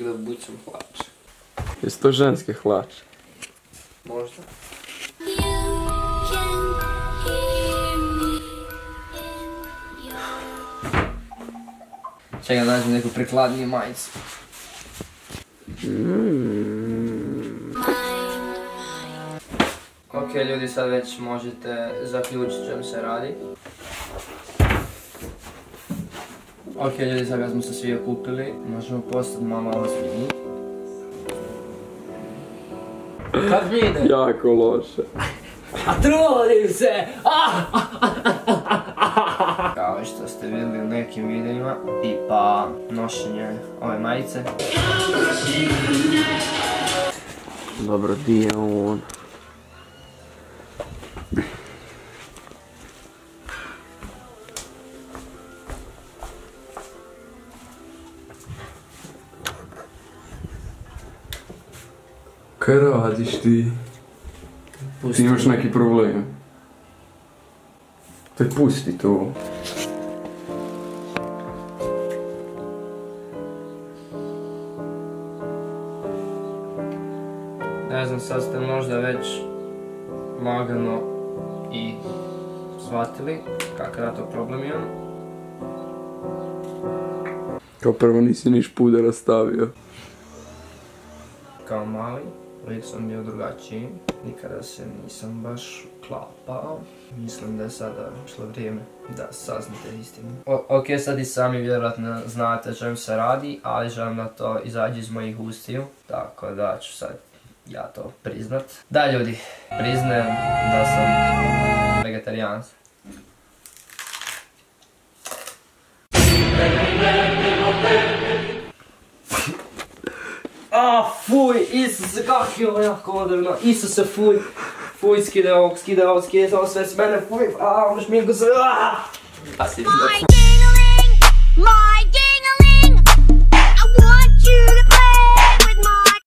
ček da bucam hlače. Jesu to ženske hlače? Možda. Čekaj da nađem neku prikladniju majicu. Ok ljudi, sad već možete zaključiti čem se radi. Ok ljudi, sad kad smo se svi okupili, možemo postati malo ozbiljni. Kak mi ide? Jako loše. A trudim se! Kao što ste vidjeli u nekim videima, tipa nošenje ove majice. Dobro, di je on? Kaj radiš ti? Ti imaš neki problem. Te pusti to. Ne znam, sad ste možda već lagano i shvatili kakav ja to problem imam. Kao prvo nisi niš pudera stavio. Kao mali, uvijek sam bio drugačiji, nikada se nisam baš klapao. Mislim da je sada došlo vrijeme da saznate istinu. Ok, sad i sami vjerojatno znate o čem se radi, ali želim da to izađe iz mojih ustiju, tako da ću sad ja to priznat. Da ljudi, priznajem da sam vegetarijanac. Fuj, Isuse, kak je ovo jako odavno, Isuse, fuj, fuj, skidaj ovo, sve s mene, fuj, šminku se, My